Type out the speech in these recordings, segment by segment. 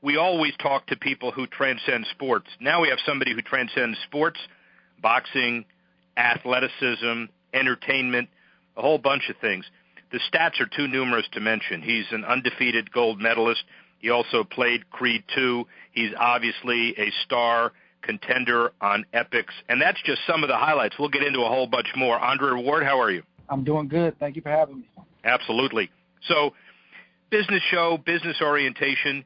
we always talk to people who transcend sports. Now we have somebody who transcends sports, boxing, athleticism, entertainment, a whole bunch of things. The stats are too numerous to mention. He's an undefeated gold medalist. He also played Creed II. He's obviously a star contender on Epics. And that's just some of the highlights. We'll get into a whole bunch more. Andre Ward, how are you? I'm doing good. Thank you for having me. Absolutely. So, business show, business orientation,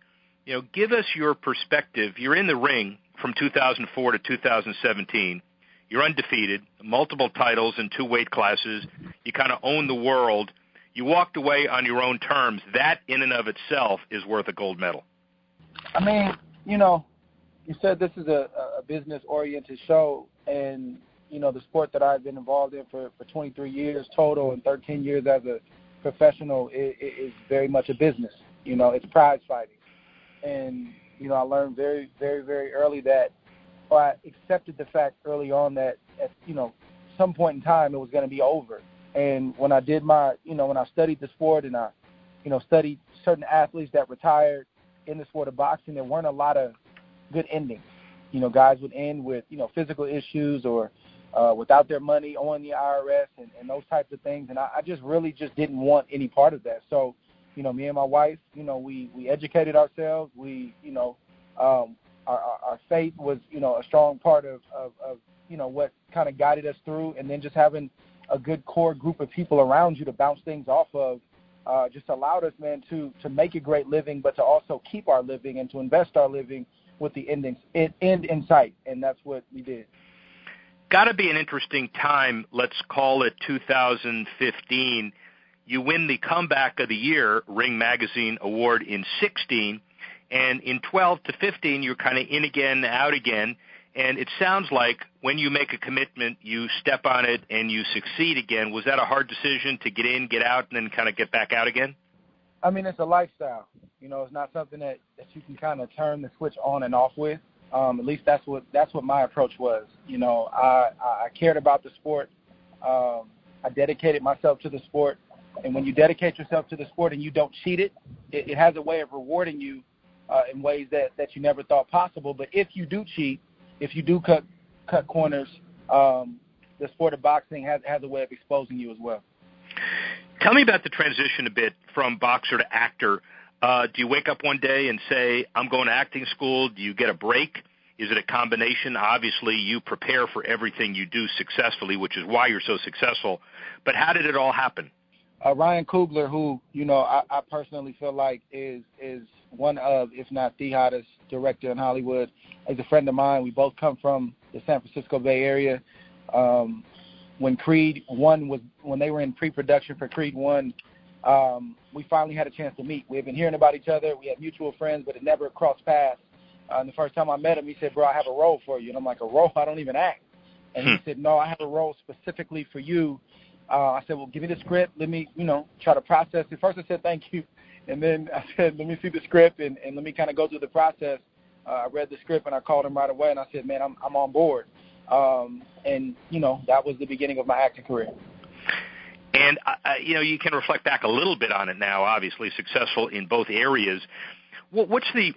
give us your perspective. You're in the ring from 2004 to 2017. You're undefeated, multiple titles in 2 weight classes. You kind of own the world. You walked away on your own terms. That in and of itself is worth a gold medal. I mean, you said this is a business-oriented show, and, the sport that I've been involved in for 23 years total and 13 years as a professional is very much a business. It's prize fighting. And, I learned very, very, very early that I accepted the fact early on that at, some point in time it was going to be over. And when I did when I studied the sport and I, studied certain athletes that retired in the sport of boxing, there weren't a lot of good endings. Guys would end with, physical issues or without their money owing the IRS and those types of things. And I just really didn't want any part of that. So, me and my wife, we educated ourselves. We, our faith was, a strong part of what kind of guided us through. And then just having a good core group of people around you to bounce things off of just allowed us, man, to make a great living, but to also keep our living and to invest our living with the end in sight. And that's what we did. Got to be an interesting time. Let's call it 2015. You win the Comeback of the Year Ring Magazine Award in 16, and in 12 to 15, you're kind of in again, out again. And it sounds like when you make a commitment, you step on it and you succeed again. Was that a hard decision to get in, get out, and then kind of get back out again? I mean, it's a lifestyle. It's not something that you can kind of turn the switch on and off with. At least that's what my approach was. I cared about the sport. I dedicated myself to the sport. And when you dedicate yourself to the sport and you don't cheat it has a way of rewarding you in ways that you never thought possible. But if you do cheat, if you do cut corners, the sport of boxing has a way of exposing you as well. Tell me about the transition a bit from boxer to actor. Do you wake up one day and say, I'm going to acting school? Do you get a break? Is it a combination? Obviously, you prepare for everything you do successfully, which is why you're so successful. But how did it all happen? Ryan Coogler, who, I personally feel like is one of, if not the hottest director in Hollywood, is a friend of mine. We both come from the San Francisco Bay Area. When Creed 1 when they were in pre-production for Creed 1, we finally had a chance to meet. We had been hearing about each other. We had mutual friends, but it never crossed paths. And the first time I met him, he said, bro, I have a role for you. And I'm like, a role? I don't even act. And he said, no, I have a role specifically for you. I said, well, give me the script. Let me, try to process it. First I said, thank you. And then I said, let me see the script and let me kind of go through the process. I read the script and I called him right away and I said, man, I'm on board. And that was the beginning of my acting career. And, you can reflect back a little bit on it now, obviously successful in both areas. What's the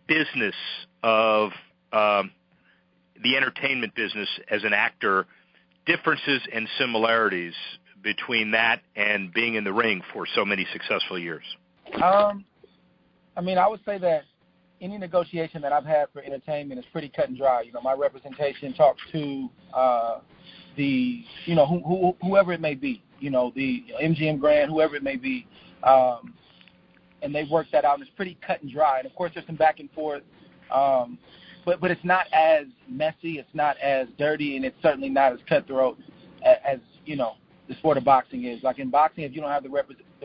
business of the entertainment business as an actor, differences and similarities between that and being in the ring for so many successful years? I would say that any negotiation that I've had for entertainment is pretty cut and dry. My representation talks to whoever it may be, the MGM Grand, whoever it may be, and they work that out, and it's pretty cut and dry. And, of course, there's some back and forth, but it's not as messy, it's not as dirty, and it's certainly not as cutthroat as the sport of boxing is. Like in boxing, if you don't have the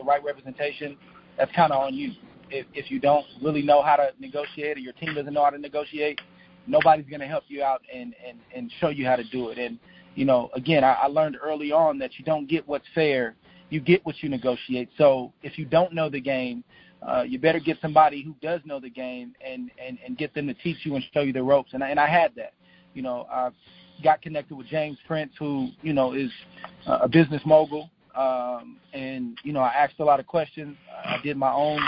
right representation, that's kind of on you. If you don't really know how to negotiate or your team doesn't know how to negotiate, nobody's going to help you out and show you how to do it. And, again, I learned early on that you don't get what's fair. You get what you negotiate. So if you don't know the game, you better get somebody who does know the game and get them to teach you and show you the ropes. And I had that. I got connected with James Prince, who, is a business mogul. And, I asked a lot of questions. I did my own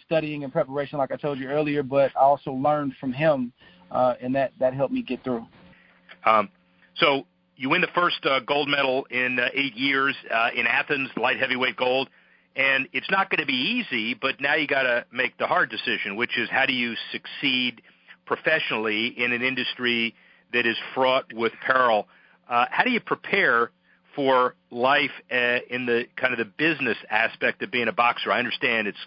studying and preparation, like I told you earlier, but I also learned from him, and that helped me get through. So you win the first gold medal in 8 years in Athens, light heavyweight gold, and it's not going to be easy, but now you got to make the hard decision, which is how do you succeed professionally in an industry that is fraught with peril? How do you prepare for life in the kind of the business aspect of being a boxer? I understand it's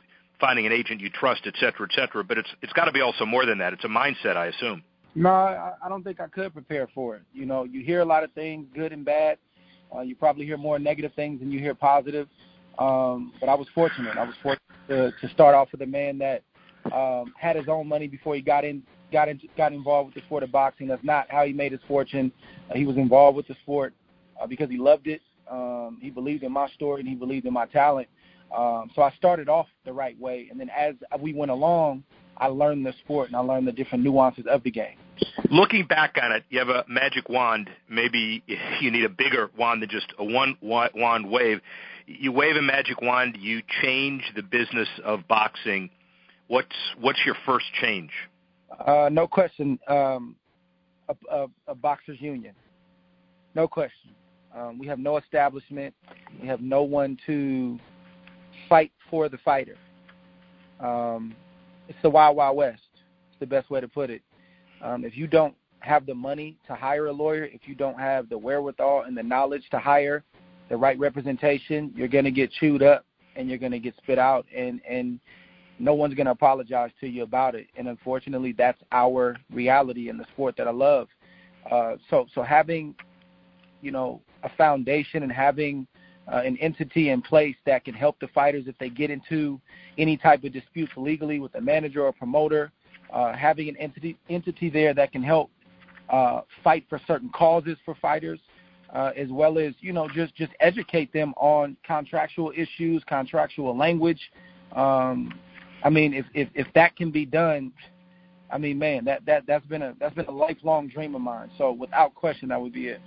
finding an agent you trust, et cetera, but it's got to be also more than that. It's a mindset, I assume. No, I don't think I could prepare for it. You know, you hear a lot of things, good and bad. You probably hear more negative things than you hear positive. But I was fortunate. I was fortunate to start off with a man that had his own money before he got involved with the sport of boxing. That's not how he made his fortune. He was involved with the sport because he loved it. He believed in my story and he believed in my talent. So I started off the right way, and then as we went along, I learned the sport and I learned the different nuances of the game. Looking back on it, you have a magic wand. Maybe you need a bigger wand than just a one wand wave. You wave a magic wand, you change the business of boxing. What's your first change? No question, a boxers union. No question. We have no establishment. We have no one to fight for the fighter. It's the Wild Wild West. It's the best way to put it. If you don't have the money to hire a lawyer, if you don't have the wherewithal and the knowledge to hire the right representation, you're going to get chewed up and you're going to get spit out, and no one's going to apologize to you about it. And unfortunately, that's our reality in the sport that I love. So having, a foundation and having an entity in place that can help the fighters if they get into any type of disputes legally with a manager or promoter, having an entity there that can help fight for certain causes for fighters, as well as, just educate them on contractual issues, contractual language. If that can be done, man, that's been a lifelong dream of mine. So without question, that would be it.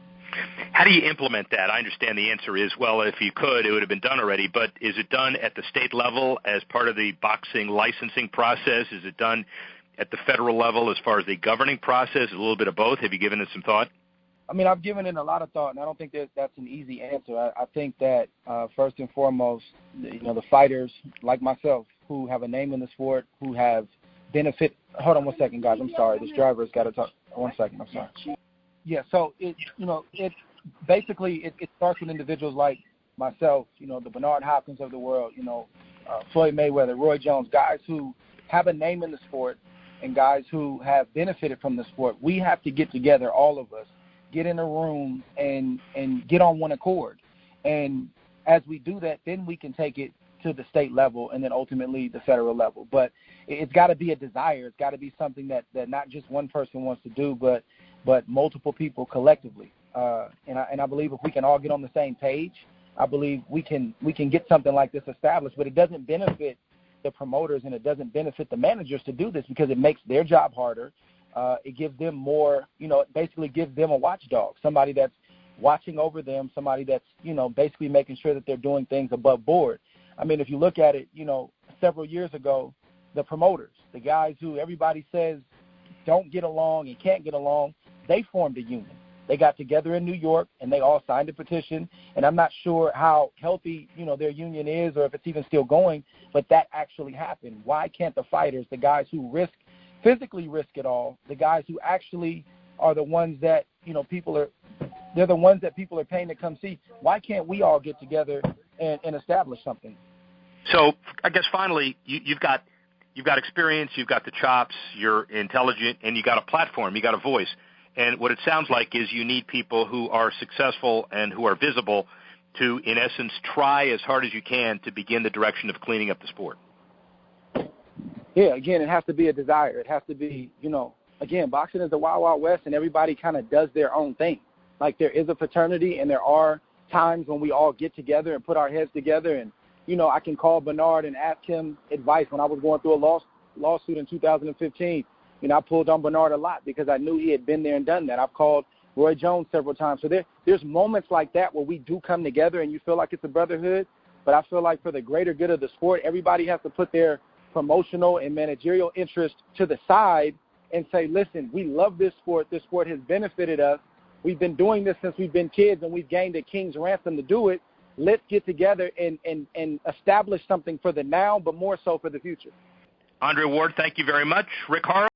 How do you implement that? I understand the answer is, well, if you could, it would have been done already. But is it done at the state level as part of the boxing licensing process? Is it done at the federal level as far as the governing process? A little bit of both. Have you given it some thought? I've given it a lot of thought, and I don't think that's an easy answer. I think that first and foremost, the fighters like myself who have a name in the sport, who have benefit. Hold on one second, guys. I'm sorry. This driver's got to talk. 1 second. I'm sorry. Yeah. So it starts with individuals like myself. The Bernard Hopkins of the world. Floyd Mayweather, Roy Jones, guys who have a name in the sport, and guys who have benefited from the sport. We have to get together, all of us, get in a room and get on one accord. And as we do that, then we can take it to the state level and then ultimately the federal level. But it's got to be a desire. It's got to be something that not just one person wants to do, but multiple people collectively. And I believe if we can all get on the same page, I believe we can get something like this established. But it doesn't benefit the promoters and it doesn't benefit the managers to do this because it makes their job harder. It gives them more, basically gives them a watchdog, somebody that's watching over them, somebody that's, basically making sure that they're doing things above board. If you look at it, several years ago, the promoters, the guys who everybody says don't get along and can't get along, they formed a union. They got together in New York and they all signed a petition. And I'm not sure how healthy, their union is or if it's even still going, but that actually happened. Why can't the fighters, the guys who physically risk it all, the guys who actually are the ones that, they're the ones that people are paying to come see, why can't we all get together and establish something? So I guess finally, you've got experience, you've got the chops, you're intelligent, and you got a platform, you got a voice. And what it sounds like is you need people who are successful and who are visible to, in essence, try as hard as you can to begin the direction of cleaning up the sport. Yeah, again, it has to be a desire. It has to be, again, boxing is the Wild Wild West, and everybody kind of does their own thing. Like there is a fraternity, and there are times when we all get together and put our heads together. And, I can call Bernard and ask him advice. When I was going through a lawsuit in 2015, I pulled on Bernard a lot because I knew he had been there and done that. I've called Roy Jones several times. So there's moments like that where we do come together and you feel like it's a brotherhood. But I feel like for the greater good of the sport, everybody has to put their promotional and managerial interest to the side and say, listen, we love this sport. This sport has benefited us. We've been doing this since we've been kids, and we've gained a king's ransom to do it. Let's get together and establish something for the now, but more so for the future. Andre Ward, thank you very much. Rick Horrow.